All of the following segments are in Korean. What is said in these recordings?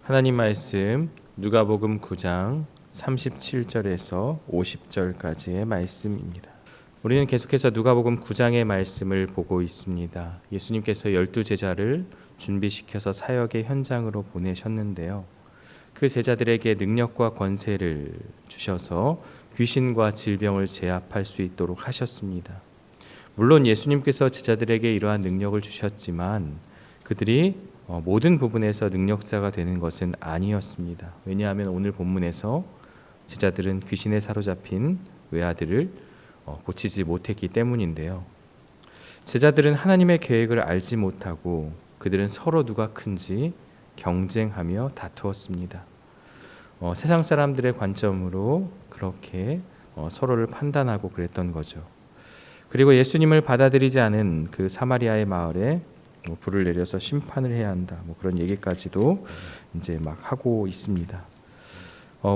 하나님 말씀 누가복음 9장 37절에서 50절까지의 말씀입니다. 우리는 계속해서 누가복음 9장의 말씀을 보고 있습니다. 예수님께서 12제자를 준비시켜서 사역의 현장으로 보내셨는데요. 그 제자들에게 능력과 권세를 주셔서 귀신과 질병을 제압할 수 있도록 하셨습니다. 물론 예수님께서 제자들에게 이러한 능력을 주셨지만 그들이 모든 부분에서 능력자가 되는 것은 아니었습니다. 왜냐하면 오늘 본문에서 제자들은 귀신에 사로잡힌 외아들을 고치지 못했기 때문인데요. 제자들은 하나님의 계획을 알지 못하고 그들은 서로 누가 큰지 경쟁하며 다투었습니다. 세상 사람들의 관점으로 그렇게 서로를 판단하고 그랬던 거죠. 그리고 예수님을 받아들이지 않은 그 사마리아의 마을에 불을 내려서 심판을 해야 한다. 그런 얘기까지도 이제 막 하고 있습니다.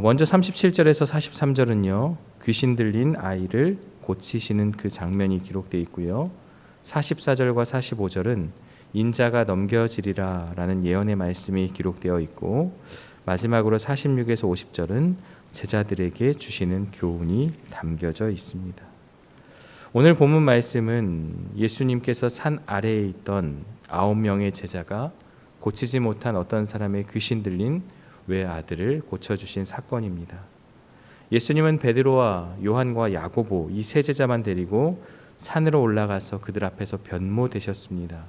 먼저 37절에서 43절은요. 귀신 들린 아이를 고치시는 그 장면이 기록되어 있고요. 44절과 45절은 인자가 넘겨지리라 라는 예언의 말씀이 기록되어 있고 마지막으로 46에서 50절은 제자들에게 주시는 교훈이 담겨져 있습니다. 오늘 본문 말씀은 예수님께서 산 아래에 있던 9명의 제자가 고치지 못한 어떤 사람의 귀신 들린 외아들을 고쳐주신 사건입니다. 예수님은 베드로와 요한과 야고보 이 세 제자만 데리고 산으로 올라가서 그들 앞에서 변모되셨습니다.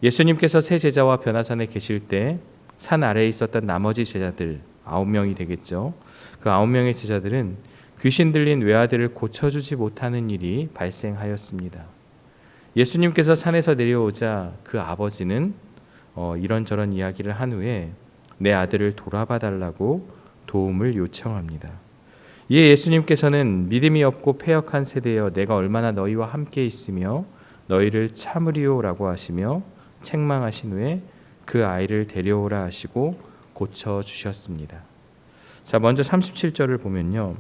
예수님께서 세 제자와 변화산에 계실 때 산 아래에 있었던 나머지 제자들 9명이 되겠죠. 그 9명의 제자들은 귀신 들린 외아들을 고쳐주지 못하는 일이 발생하였습니다. 예수님께서 산에서 내려오자 그 아버지는 이런저런 이야기를 한 후에 내 아들을 돌아봐 달라고 도움을 요청합니다. 이에 예수님께서는 믿음이 없고 패역한 세대여 내가 얼마나 너희와 함께 있으며 너희를 참으리오라고 하시며 책망하신 후에 그 아이를 데려오라 하시고 고쳐주셨습니다. 자, 먼저 37절을 보면요.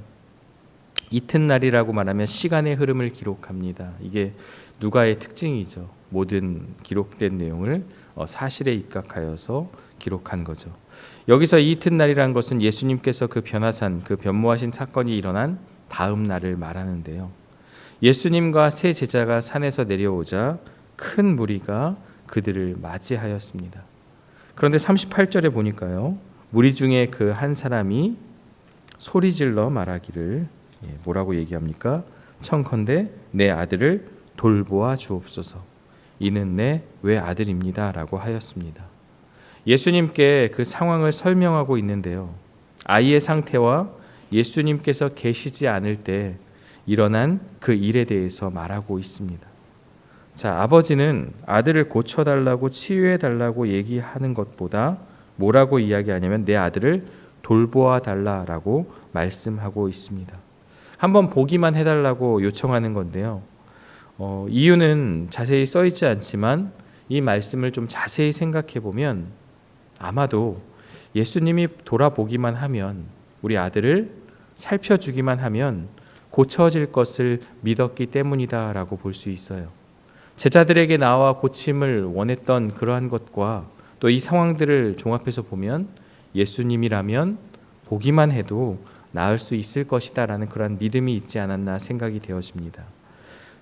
이튿날이라고 말하면 시간의 흐름을 기록합니다. 이게 누가의 특징이죠. 모든 기록된 내용을 사실에 입각하여서 기록한 거죠. 여기서 이튿날이란 것은 예수님께서 그 변화산, 그 변모하신 사건이 일어난 다음 날을 말하는데요. 예수님과 세 제자가 산에서 내려오자 큰 무리가 그들을 맞이하였습니다. 그런데 38절에 보니까요. 무리 중에 그 한 사람이 소리질러 말하기를 뭐라고 얘기합니까? 청컨대 내 아들을 돌보아 주옵소서. 이는 내 외아들입니다. 라고 하였습니다. 예수님께 그 상황을 설명하고 있는데요. 아이의 상태와 예수님께서 계시지 않을 때 일어난 그 일에 대해서 말하고 있습니다. 자, 아버지는 아들을 고쳐달라고 치유해달라고 얘기하는 것보다 뭐라고 이야기하냐면 내 아들을 돌보아 달라라고 말씀하고 있습니다. 한번 보기만 해달라고 요청하는 건데요. 이유는 자세히 써있지 않지만 이 말씀을 좀 자세히 생각해 보면 아마도 예수님이 돌아보기만 하면 우리 아들을 살펴주기만 하면 고쳐질 것을 믿었기 때문이다라고 볼 수 있어요. 제자들에게 나와 고침을 원했던 그러한 것과 또 이 상황들을 종합해서 보면 예수님이라면 보기만 해도 나을 수 있을 것이다 라는 그런 믿음이 있지 않았나 생각이 되어집니다.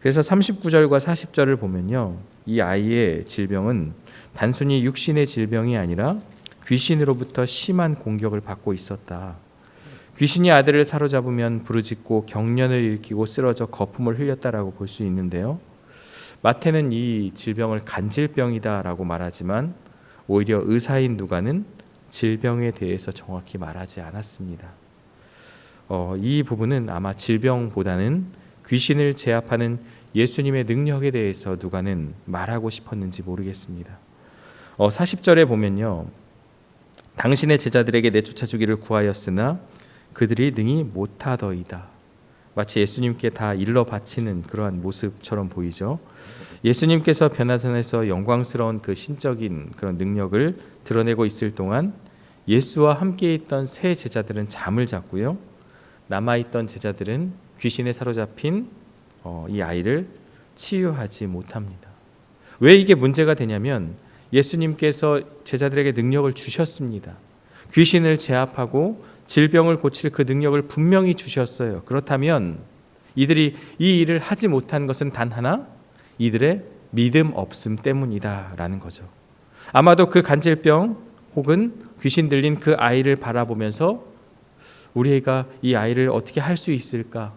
그래서 39절과 40절을 보면요. 이 아이의 질병은 단순히 육신의 질병이 아니라 귀신으로부터 심한 공격을 받고 있었다. 귀신이 아들을 사로잡으면 부르짖고 경련을 일으키고 쓰러져 거품을 흘렸다라고 볼 수 있는데요. 마태는 이 질병을 간질병이다라고 말하지만 오히려 의사인 누가는 질병에 대해서 정확히 말하지 않았습니다. 이 부분은 아마 질병보다는 귀신을 제압하는 예수님의 능력에 대해서 누가는 말하고 싶었는지 모르겠습니다. 40절에 보면요. 당신의 제자들에게 내쫓아 주기를 구하였으나 그들이 능히 못하더이다. 마치 예수님께 다 일러 바치는 그러한 모습처럼 보이죠. 예수님께서 변화산에서 영광스러운 그 신적인 그런 능력을 드러내고 있을 동안 예수와 함께 있던 세 제자들은 잠을 잤고요. 남아있던 제자들은 귀신에 사로잡힌 이 아이를 치유하지 못합니다. 왜 이게 문제가 되냐면 예수님께서 제자들에게 능력을 주셨습니다. 귀신을 제압하고 질병을 고칠 그 능력을 분명히 주셨어요. 그렇다면 이들이 이 일을 하지 못한 것은 단 하나, 이들의 믿음 없음 때문이다라는 거죠. 아마도 그 간질병 혹은 귀신 들린 그 아이를 바라보면서 우리 애가 이 아이를 어떻게 할 수 있을까?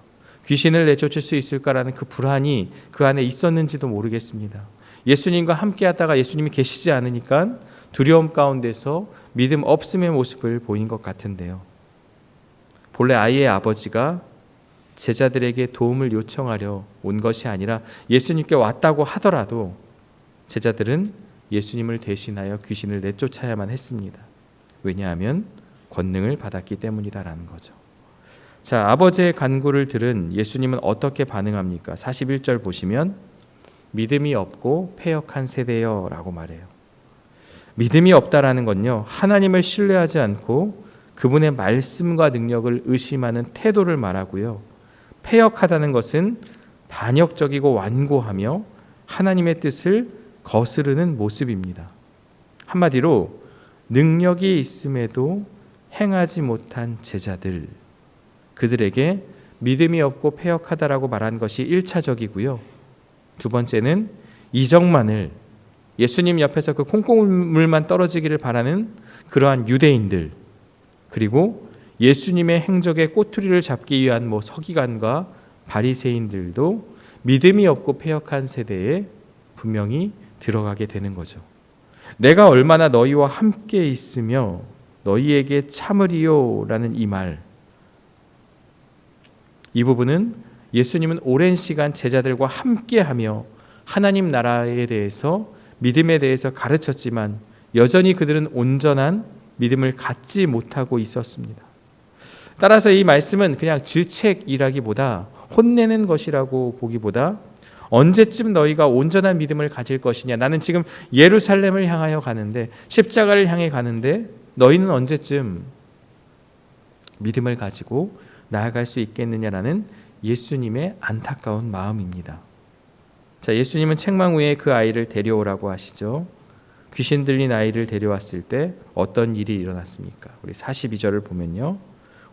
귀신을 내쫓을 수 있을까라는 그 불안이 그 안에 있었는지도 모르겠습니다. 예수님과 함께 하다가 예수님이 계시지 않으니까 두려움 가운데서 믿음 없음의 모습을 보인 것 같은데요. 본래 아이의 아버지가 제자들에게 도움을 요청하려 온 것이 아니라 예수님께 왔다고 하더라도 제자들은 예수님을 대신하여 귀신을 내쫓아야만 했습니다. 왜냐하면 권능을 받았기 때문이다라는 거죠. 자, 아버지의 간구를 들은 예수님은 어떻게 반응합니까? 41절 보시면 믿음이 없고 패역한 세대여 라고 말해요. 믿음이 없다라는 건요, 하나님을 신뢰하지 않고 그분의 말씀과 능력을 의심하는 태도를 말하고요, 패역하다는 것은 반역적이고 완고하며 하나님의 뜻을 거스르는 모습입니다. 한마디로 능력이 있음에도 행하지 못한 제자들, 그들에게 믿음이 없고 패역하다라고 말한 것이 1차적이고요. 두 번째는 이적만을, 예수님 옆에서 그 콩고물만 떨어지기를 바라는 그러한 유대인들, 그리고 예수님의 행적의 꼬투리를 잡기 위한 서기관과 바리새인들도 믿음이 없고 패역한 세대에 분명히 들어가게 되는 거죠. 내가 얼마나 너희와 함께 있으며 너희에게 참으리요 라는 이 말, 이 부분은 예수님은 오랜 시간 제자들과 함께하며 하나님 나라에 대해서, 믿음에 대해서 가르쳤지만 여전히 그들은 온전한 믿음을 갖지 못하고 있었습니다. 따라서 이 말씀은 그냥 질책이라기보다, 혼내는 것이라고 보기보다, 언제쯤 너희가 온전한 믿음을 가질 것이냐, 나는 지금 예루살렘을 향하여 가는데, 십자가를 향해 가는데 너희는 언제쯤 믿음을 가지고 나아갈 수 있겠느냐라는 예수님의 안타까운 마음입니다. 자, 예수님은 책망 후에 그 아이를 데려오라고 하시죠. 귀신 들린 아이를 데려왔을 때 어떤 일이 일어났습니까? 우리 42절을 보면요,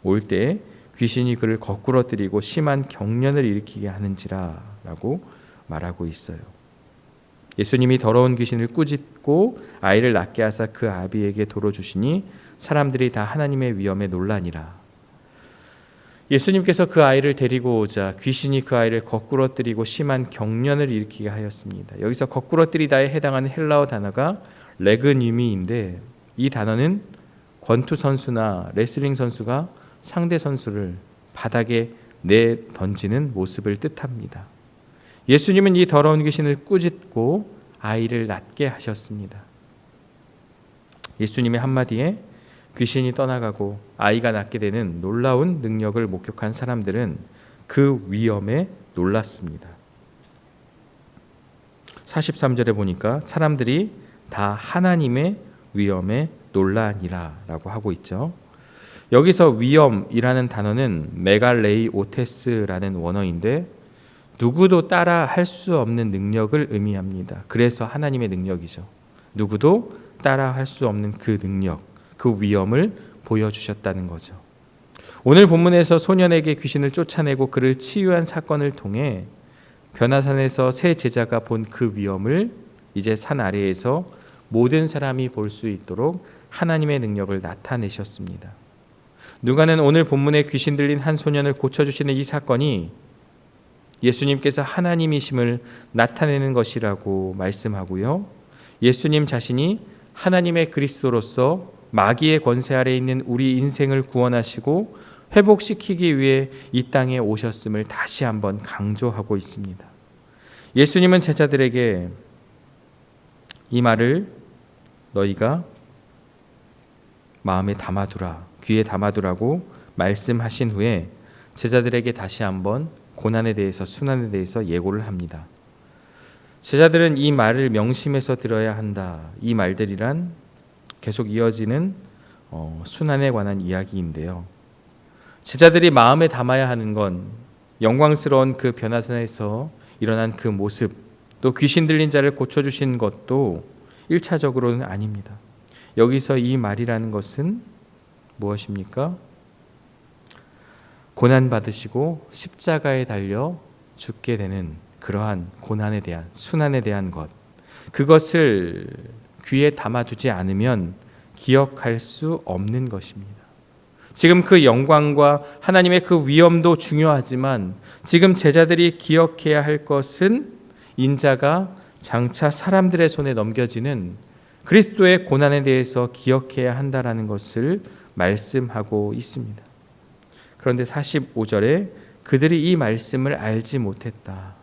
올 때 귀신이 그를 거꾸러뜨리고 심한 경련을 일으키게 하는지라 라고 말하고 있어요. 예수님이 더러운 귀신을 꾸짖고 아이를 낫게 하사 그 아비에게 도로 주시니 사람들이 다 하나님의 위엄에 놀라니라. 예수님께서 그 아이를 데리고 오자 귀신이 그 아이를 거꾸러뜨리고 심한 경련을 일으키게 하였습니다. 여기서 거꾸러뜨리다에 해당하는 헬라어 단어가 레그니미인데, 이 단어는 권투 선수나 레슬링 선수가 상대 선수를 바닥에 내 던지는 모습을 뜻합니다. 예수님은 이 더러운 귀신을 꾸짖고 아이를 낫게 하셨습니다. 예수님의 한마디에 귀신이 떠나가고 아이가 낫게 되는 놀라운 능력을 목격한 사람들은 그 위엄에 놀랐습니다. 43절에 보니까 사람들이 다 하나님의 위엄에 놀라니라 라고 하고 있죠. 여기서 위엄이라는 단어는 메갈레이 오테스라는 원어인데, 누구도 따라 할 수 없는 능력을 의미합니다. 그래서 하나님의 능력이죠. 누구도 따라 할 수 없는 그 능력, 그 위엄을 보여주셨다는 거죠. 오늘 본문에서 소년에게 귀신을 쫓아내고 그를 치유한 사건을 통해 변화산에서 세 제자가 본 그 위엄을 이제 산 아래에서 모든 사람이 볼 수 있도록 하나님의 능력을 나타내셨습니다. 누가는 오늘 본문에 귀신 들린 한 소년을 고쳐주시는 이 사건이 예수님께서 하나님이심을 나타내는 것이라고 말씀하고요, 예수님 자신이 하나님의 그리스도로서 마귀의 권세 아래 있는 우리 인생을 구원하시고 회복시키기 위해 이 땅에 오셨음을 다시 한번 강조하고 있습니다. 예수님은 제자들에게 이 말을 너희가 마음에 담아두라, 귀에 담아두라고 말씀하신 후에 제자들에게 다시 한번 고난에 대해서, 순환에 대해서 예고를 합니다. 제자들은 이 말을 명심해서 들어야 한다, 이 말들이란 계속 이어지는 순환에 관한 이야기인데요. 제자들이 마음에 담아야 하는 건 영광스러운 그 변화산에서 일어난 그 모습, 또 귀신 들린 자를 고쳐주신 것도 1차적으로는 아닙니다. 여기서 이 말이라는 것은 무엇입니까? 고난 받으시고 십자가에 달려 죽게 되는 그러한 고난에 대한, 순환에 대한 것, 그것을 귀에 담아두지 않으면 기억할 수 없는 것입니다. 지금 그 영광과 하나님의 그 위엄도 중요하지만 지금 제자들이 기억해야 할 것은 인자가 장차 사람들의 손에 넘겨지는 그리스도의 고난에 대해서 기억해야 한다라는 것을 말씀하고 있습니다. 그런데 45절에 그들이 이 말씀을 알지 못했다.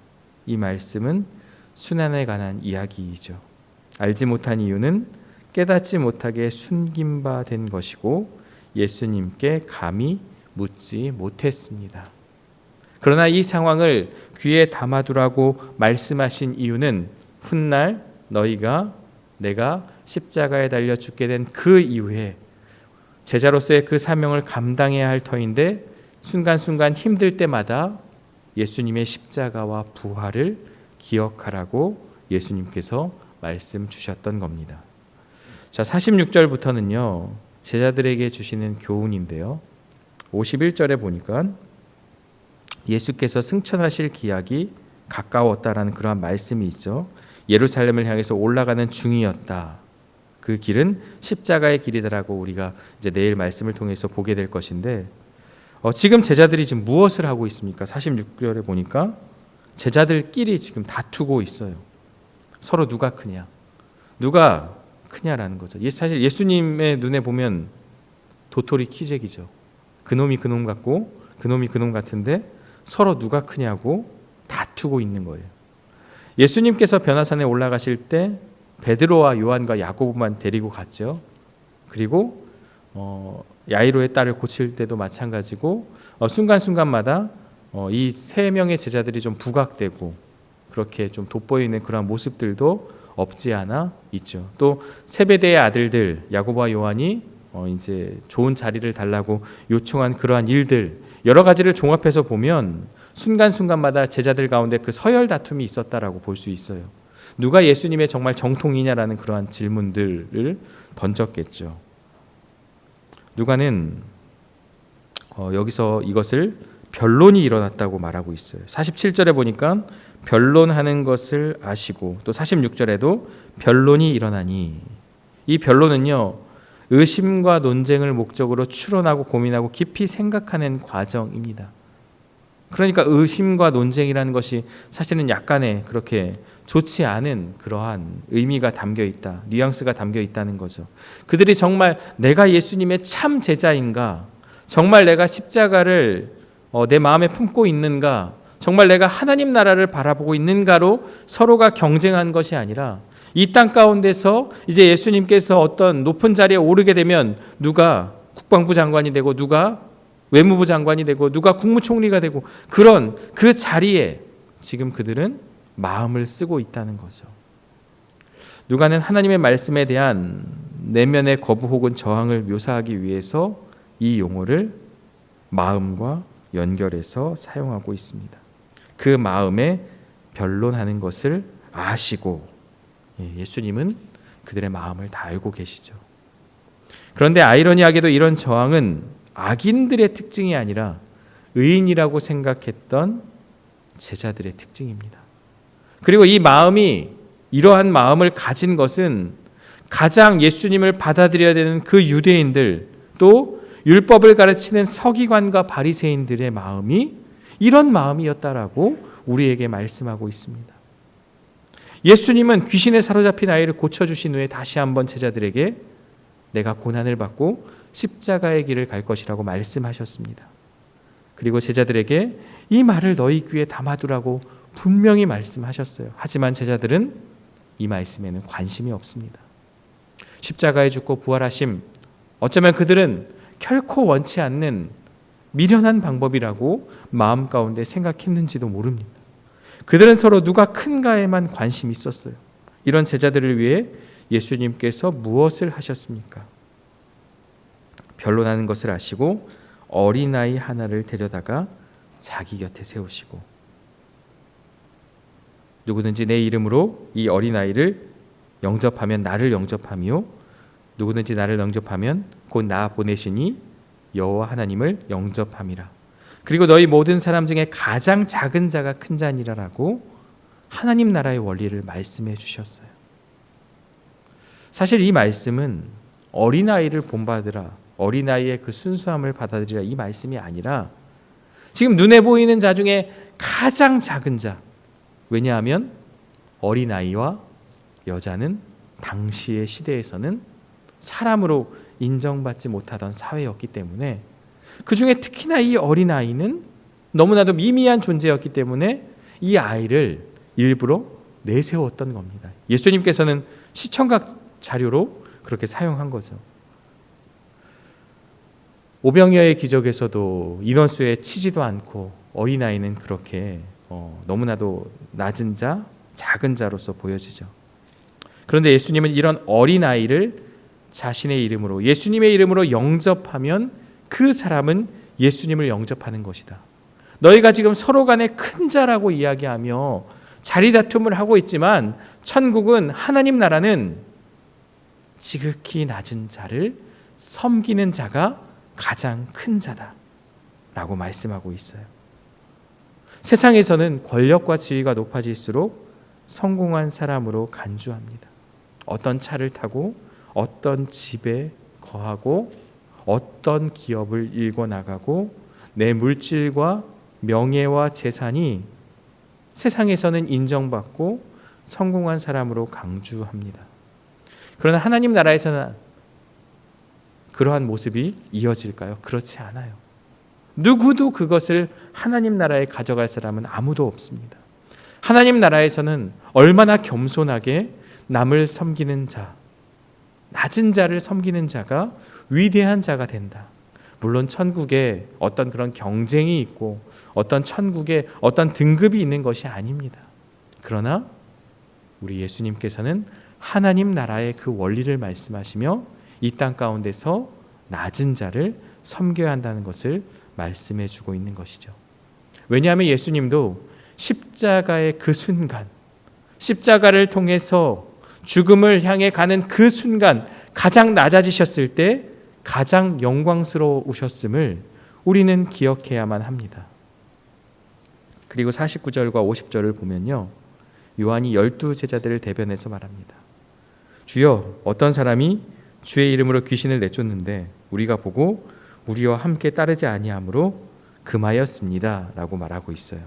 이 말씀은 순환에 관한 이야기이죠. 알지 못한 이유는 깨닫지 못하게 숨긴 바 된 것이고 예수님께 감히 묻지 못했습니다. 그러나 이 상황을 귀에 담아두라고 말씀하신 이유는 훗날 내가 십자가에 달려 죽게 된 그 이후에 제자로서의 그 사명을 감당해야 할 터인데 순간순간 힘들 때마다 예수님의 십자가와 부활을 기억하라고 예수님께서 말씀 주셨던 겁니다. 자, 46절부터는요. 제자들에게 주시는 교훈인데요. 51절에 보니까 예수께서 승천하실 기약이 가까웠다라는 그러한 말씀이 있죠. 예루살렘을 향해서 올라가는 중이었다. 그 길은 십자가의 길이다라고 우리가 이제 내일 말씀을 통해서 보게 될 것인데 지금 제자들이 지금 무엇을 하고 있습니까? 46절에 보니까 제자들끼리 지금 다투고 있어요. 서로 누가 크냐, 누가 크냐라는 거죠. 사실 예수님의 눈에 보면 도토리 키재기죠. 그놈이 그놈 같고 그놈이 그놈 같은데 서로 누가 크냐고 다투고 있는 거예요. 예수님께서 변화산에 올라가실 때 베드로와 요한과 야고보만 데리고 갔죠. 그리고 야이로의 딸을 고칠 때도 마찬가지고 순간순간마다 이 세 명의 제자들이 좀 부각되고 그렇게 좀 돋보이는 그런 모습들도 없지 않아 있죠. 또 세베대의 아들들 야고보와 요한이 이제 좋은 자리를 달라고 요청한 그러한 일들 여러 가지를 종합해서 보면 순간순간마다 제자들 가운데 그 서열 다툼이 있었다라고 볼 수 있어요. 누가 예수님의 정말 정통이냐라는 그러한 질문들을 던졌겠죠. 누가는 여기서 이것을 변론이 일어났다고 말하고 있어요. 47절에 보니까 변론하는 것을 아시고 또 46절에도 변론이 일어나니 이 변론은요 의심과 논쟁을 목적으로 추론하고 고민하고 깊이 생각하는 과정입니다. 그러니까 의심과 논쟁이라는 것이 사실은 약간의 그렇게 좋지 않은 그러한 의미가 담겨 있다, 뉘앙스가 담겨 있다는 거죠. 그들이 정말 내가 예수님의 참 제자인가, 정말 내가 십자가를 내 마음에 품고 있는가, 정말 내가 하나님 나라를 바라보고 있는가로 서로가 경쟁한 것이 아니라 이 땅 가운데서 이제 예수님께서 어떤 높은 자리에 오르게 되면 누가 국방부 장관이 되고 누가 외무부 장관이 되고 누가 국무총리가 되고 그런 그 자리에 지금 그들은 마음을 쓰고 있다는 거죠. 누가는 하나님의 말씀에 대한 내면의 거부 혹은 저항을 묘사하기 위해서 이 용어를 마음과 연결해서 사용하고 있습니다. 그 마음에 변론하는 것을 아시고 예수님은 그들의 마음을 다 알고 계시죠. 그런데 아이러니하게도 이런 저항은 악인들의 특징이 아니라 의인이라고 생각했던 제자들의 특징입니다. 그리고 이 마음이 이러한 마음을 가진 것은 가장 예수님을 받아들여야 되는 그 유대인들 또 율법을 가르치는 서기관과 바리새인들의 마음이 이런 마음이었다라고 우리에게 말씀하고 있습니다. 예수님은 귀신에 사로잡힌 아이를 고쳐주신 후에 다시 한번 제자들에게 내가 고난을 받고 십자가의 길을 갈 것이라고 말씀하셨습니다. 그리고 제자들에게 이 말을 너희 귀에 담아두라고 분명히 말씀하셨어요. 하지만 제자들은 이 말씀에는 관심이 없습니다. 십자가에 죽고 부활하심, 어쩌면 그들은 결코 원치 않는 미련한 방법이라고 마음 가운데 생각했는지도 모릅니다. 그들은 서로 누가 큰가에만 관심이 있었어요. 이런 제자들을 위해 예수님께서 무엇을 하셨습니까? 변론하는 것을 아시고 어린아이 하나를 데려다가 자기 곁에 세우시고 누구든지 내 이름으로 이 어린아이를 영접하면 나를 영접하며 누구든지 나를 영접하면 곧 나 보내시니 여호와 하나님을 영접함이라. 그리고 너희 모든 사람 중에 가장 작은 자가 큰 자니라라고 하나님 나라의 원리를 말씀해 주셨어요. 사실 이 말씀은 어린아이를 본받으라, 어린아이의 그 순수함을 받아들이라, 이 말씀이 아니라 지금 눈에 보이는 자 중에 가장 작은 자. 왜냐하면 어린아이와 여자는 당시의 시대에서는 사람으로 인정받지 못하던 사회였기 때문에, 그 중에 특히나 이 어린아이는 너무나도 미미한 존재였기 때문에 이 아이를 일부러 내세웠던 겁니다. 예수님께서는 시청각 자료로 그렇게 사용한 거죠. 오병이어의 기적에서도 인원수에 치지도 않고 어린아이는 그렇게 너무나도 낮은 자, 작은 자로서 보여지죠. 그런데 예수님은 이런 어린아이를 자신의 이름으로, 예수님의 이름으로 영접하면 그 사람은 예수님을 영접하는 것이다. 너희가 지금 서로 간에 큰 자라고 이야기하며 자리 다툼을 하고 있지만 천국은, 하나님 나라는 지극히 낮은 자를 섬기는 자가 가장 큰 자다라고 말씀하고 있어요. 세상에서는 권력과 지위가 높아질수록 성공한 사람으로 간주합니다. 어떤 차를 타고 어떤 집에 거하고 어떤 기업을 일궈 나가고 내 물질과 명예와 재산이 세상에서는 인정받고 성공한 사람으로 강조합니다. 그러나 하나님 나라에서는 그러한 모습이 이어질까요? 그렇지 않아요. 누구도 그것을 하나님 나라에 가져갈 사람은 아무도 없습니다. 하나님 나라에서는 얼마나 겸손하게 남을 섬기는 자, 낮은 자를 섬기는 자가 위대한 자가 된다. 물론 천국에 어떤 그런 경쟁이 있고 어떤 천국에 어떤 등급이 있는 것이 아닙니다. 그러나 우리 예수님께서는 하나님 나라의 그 원리를 말씀하시며 이 땅 가운데서 낮은 자를 섬겨야 한다는 것을 말씀해 주고 있는 것이죠. 왜냐하면 예수님도 십자가의 그 순간, 십자가를 통해서 죽음을 향해 가는 그 순간 가장 낮아지셨을 때 가장 영광스러우셨음을 우리는 기억해야만 합니다. 그리고 49절과 50절을 보면요, 요한이 12제자들을 대변해서 말합니다. 주여, 어떤 사람이 주의 이름으로 귀신을 내쫓는데 우리가 보고 우리와 함께 따르지 아니하므로 금하였습니다 라고 말하고 있어요.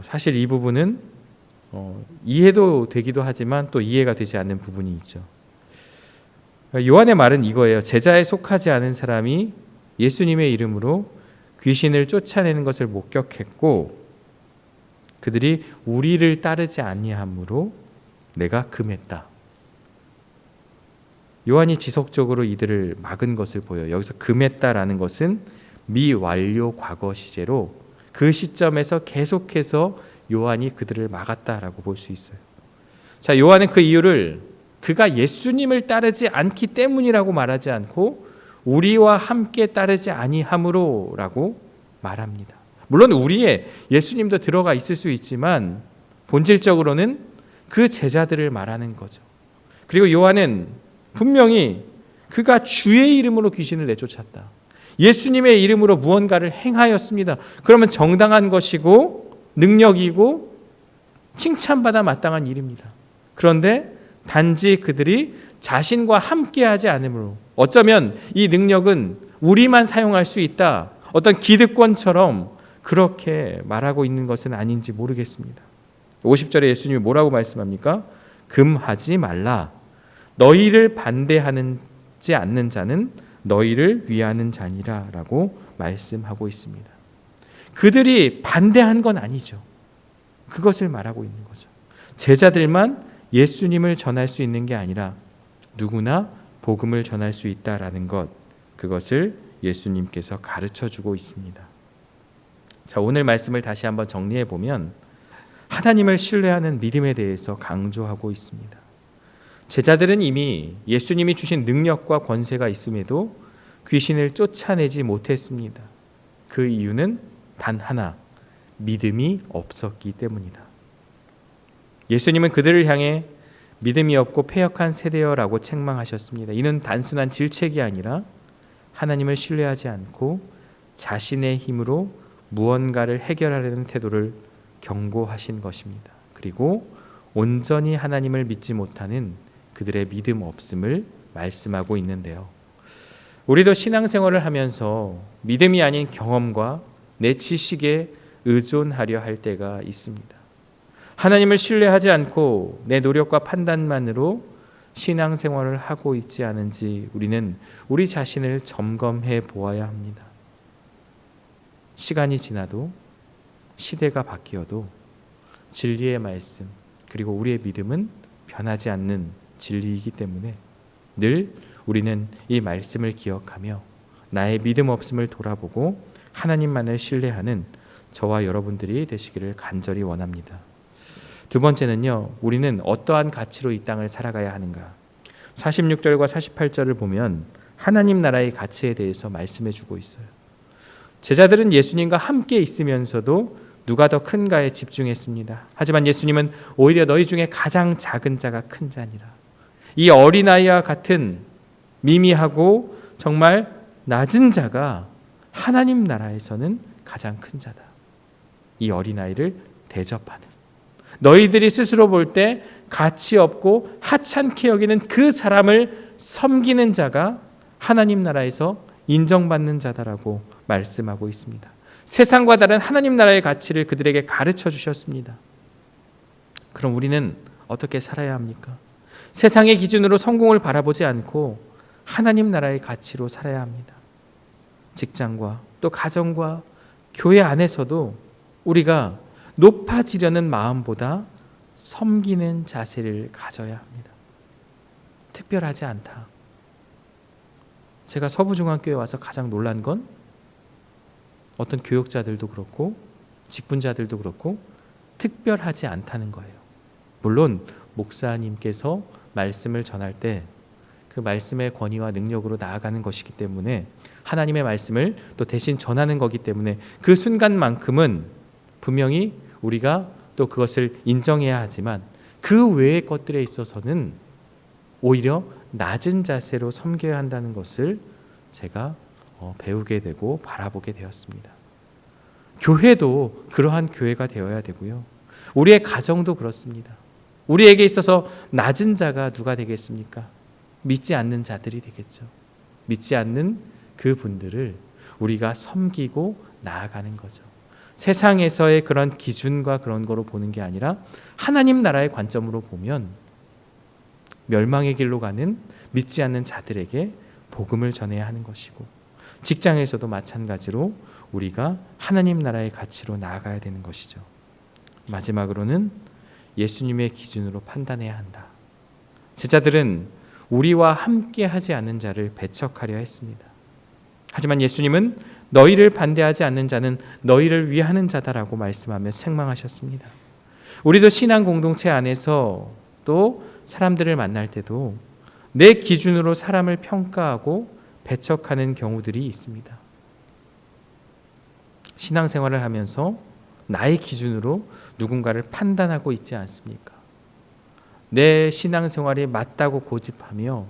사실 이 부분은 이해도 되기도 하지만 또 이해가 되지 않는 부분이 있죠. 요한의 말은 이거예요. 제자에 속하지 않은 사람이 예수님의 이름으로 귀신을 쫓아내는 것을 목격했고 그들이 우리를 따르지 아니하므로 내가 금했다. 요한이 지속적으로 이들을 막은 것을 보여요. 여기서 금했다라는 것은 미완료 과거 시제로 그 시점에서 계속해서 요한이 그들을 막았다라고 볼 수 있어요. 자, 요한은 그 이유를 그가 예수님을 따르지 않기 때문이라고 말하지 않고 우리와 함께 따르지 아니함으로라고 말합니다. 물론 우리의 예수님도 들어가 있을 수 있지만 본질적으로는 그 제자들을 말하는 거죠. 그리고 요한은 분명히 그가 주의 이름으로 귀신을 내쫓았다. 예수님의 이름으로 무언가를 행하였습니다. 그러면 정당한 것이고 능력이고 칭찬받아 마땅한 일입니다. 그런데 단지 그들이 자신과 함께하지 않으므로 어쩌면 이 능력은 우리만 사용할 수 있다. 어떤 기득권처럼 그렇게 말하고 있는 것은 아닌지 모르겠습니다. 50절에 예수님이 뭐라고 말씀합니까? 금하지 말라. 너희를 반대하지 않는 자는 너희를 위하는 자니라 라고 말씀하고 있습니다. 그들이 반대한 건 아니죠. 그것을 말하고 있는 거죠. 제자들만 예수님을 전할 수 있는 게 아니라 누구나 복음을 전할 수 있다라는 것, 그것을 예수님께서 가르쳐주고 있습니다. 자, 오늘 말씀을 다시 한번 정리해 보면 하나님을 신뢰하는 믿음에 대해서 강조하고 있습니다. 제자들은 이미 예수님이 주신 능력과 권세가 있음에도 귀신을 쫓아내지 못했습니다. 그 이유는 단 하나, 믿음이 없었기 때문이다. 예수님은 그들을 향해 믿음이 없고 패역한 세대여라고 책망하셨습니다. 이는 단순한 질책이 아니라 하나님을 신뢰하지 않고 자신의 힘으로 무언가를 해결하려는 태도를 경고하신 것입니다. 그리고 온전히 하나님을 믿지 못하는 그들의 믿음 없음을 말씀하고 있는데요. 우리도 신앙생활을 하면서 믿음이 아닌 경험과 내 지식에 의존하려 할 때가 있습니다. 하나님을 신뢰하지 않고 내 노력과 판단만으로 신앙생활을 하고 있지 않은지 우리는 우리 자신을 점검해 보아야 합니다. 시간이 지나도 시대가 바뀌어도 진리의 말씀 그리고 우리의 믿음은 변하지 않는 진리이기 때문에 늘 우리는 이 말씀을 기억하며 나의 믿음 없음을 돌아보고 하나님만을 신뢰하는 저와 여러분들이 되시기를 간절히 원합니다. 두 번째는요, 우리는 어떠한 가치로 이 땅을 살아가야 하는가? 46절과 48절을 보면 하나님 나라의 가치에 대해서 말씀해 주고 있어요. 제자들은 예수님과 함께 있으면서도 누가 더 큰가에 집중했습니다. 하지만 예수님은 오히려 너희 중에 가장 작은 자가 큰 자니라. 이 어린아이와 같은 미미하고 정말 낮은 자가 하나님 나라에서는 가장 큰 자다. 이 어린아이를 대접하는, 너희들이 스스로 볼 때 가치 없고 하찮게 여기는 그 사람을 섬기는 자가 하나님 나라에서 인정받는 자다라고 말씀하고 있습니다. 세상과 다른 하나님 나라의 가치를 그들에게 가르쳐 주셨습니다. 그럼 우리는 어떻게 살아야 합니까? 세상의 기준으로 성공을 바라보지 않고 하나님 나라의 가치로 살아야 합니다. 직장과 또 가정과 교회 안에서도 우리가 높아지려는 마음보다 섬기는 자세를 가져야 합니다. 특별하지 않다. 제가 서부중앙교회에 와서 가장 놀란 건 어떤 교역자들도 그렇고 직분자들도 그렇고 특별하지 않다는 거예요. 물론 목사님께서 말씀을 전할 때 그 말씀의 권위와 능력으로 나아가는 것이기 때문에 하나님의 말씀을 또 대신 전하는 거기 때문에 그 순간만큼은 분명히 우리가 또 그것을 인정해야 하지만 그 외의 것들에 있어서는 오히려 낮은 자세로 섬겨야 한다는 것을 제가 배우게 되고 바라보게 되었습니다. 교회도 그러한 교회가 되어야 되고요. 우리의 가정도 그렇습니다. 우리에게 있어서 낮은 자가 누가 되겠습니까? 믿지 않는 자들이 되겠죠. 믿지 않는 그 분들을 우리가 섬기고 나아가는 거죠. 세상에서의 그런 기준과 그런 거로 보는 게 아니라 하나님 나라의 관점으로 보면 멸망의 길로 가는 믿지 않는 자들에게 복음을 전해야 하는 것이고, 직장에서도 마찬가지로 우리가 하나님 나라의 가치로 나아가야 되는 것이죠. 마지막으로는 예수님의 기준으로 판단해야 한다. 제자들은 우리와 함께 하지 않는 자를 배척하려 했습니다. 하지만 예수님은 너희를 반대하지 않는 자는 너희를 위하는 자다라고 말씀하며 책망하셨습니다. 우리도 신앙 공동체 안에서 또 사람들을 만날 때도 내 기준으로 사람을 평가하고 배척하는 경우들이 있습니다. 신앙생활을 하면서 나의 기준으로 누군가를 판단하고 있지 않습니까? 내 신앙생활이 맞다고 고집하며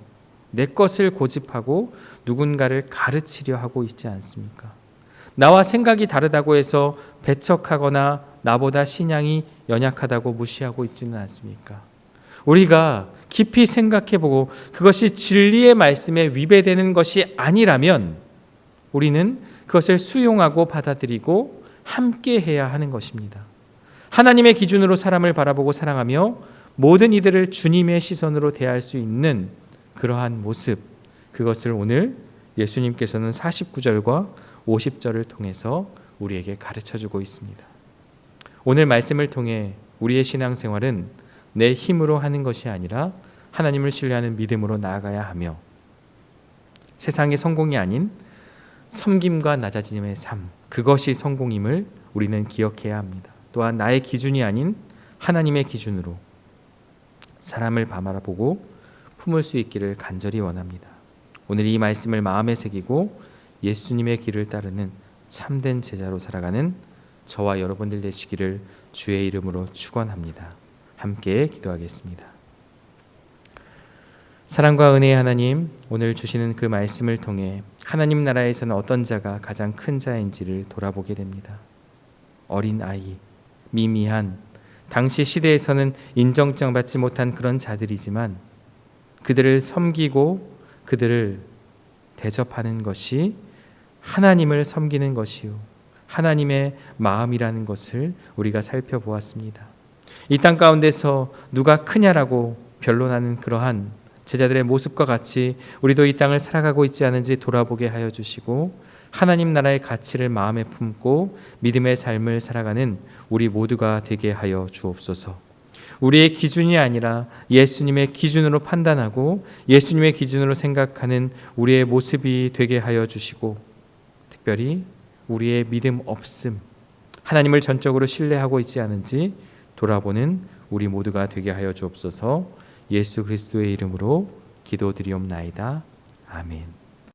내 것을 고집하고 누군가를 가르치려 하고 있지 않습니까? 나와 생각이 다르다고 해서 배척하거나 나보다 신앙이 연약하다고 무시하고 있지는 않습니까? 우리가 깊이 생각해보고 그것이 진리의 말씀에 위배되는 것이 아니라면 우리는 그것을 수용하고 받아들이고 함께 해야 하는 것입니다. 하나님의 기준으로 사람을 바라보고 사랑하며 모든 이들을 주님의 시선으로 대할 수 있는 그러한 모습, 그것을 오늘 예수님께서는 49절과 50절을 통해서 우리에게 가르쳐주고 있습니다. 오늘 말씀을 통해 우리의 신앙생활은 내 힘으로 하는 것이 아니라 하나님을 신뢰하는 믿음으로 나아가야 하며, 세상의 성공이 아닌 섬김과 낮아짐의 삶, 그것이 성공임을 우리는 기억해야 합니다. 또한 나의 기준이 아닌 하나님의 기준으로 사람을 바라보고 품을 수 있기를 간절히 원합니다. 오늘 이 말씀을 마음에 새기고 예수님의 길을 따르는 참된 제자로 살아가는 저와 여러분들 되시기를 주의 이름으로 축원합니다. 함께 기도하겠습니다. 사랑과 은혜의 하나님, 오늘 주시는 그 말씀을 통해 하나님 나라에서는 어떤 자가 가장 큰 자인지를 돌아보게 됩니다. 어린 아이, 미미한, 당시 시대에서는 인정받지 못한 그런 자들이지만 그들을 섬기고 그들을 대접하는 것이 하나님을 섬기는 것이요, 하나님의 마음이라는 것을 우리가 살펴보았습니다. 이 땅 가운데서 누가 크냐라고 변론하는 그러한 제자들의 모습과 같이 우리도 이 땅을 살아가고 있지 않은지 돌아보게 하여 주시고, 하나님 나라의 가치를 마음에 품고 믿음의 삶을 살아가는 우리 모두가 되게 하여 주옵소서. 우리의 기준이 아니라 예수님의 기준으로 판단하고 예수님의 기준으로 생각하는 우리의 모습이 되게 하여 주시고, 특별히 우리의 믿음 없음, 하나님을 전적으로 신뢰하고 있지 않은지 돌아보는 우리 모두가 되게 하여 주옵소서. 예수 그리스도의 이름으로 기도드리옵나이다. 아멘.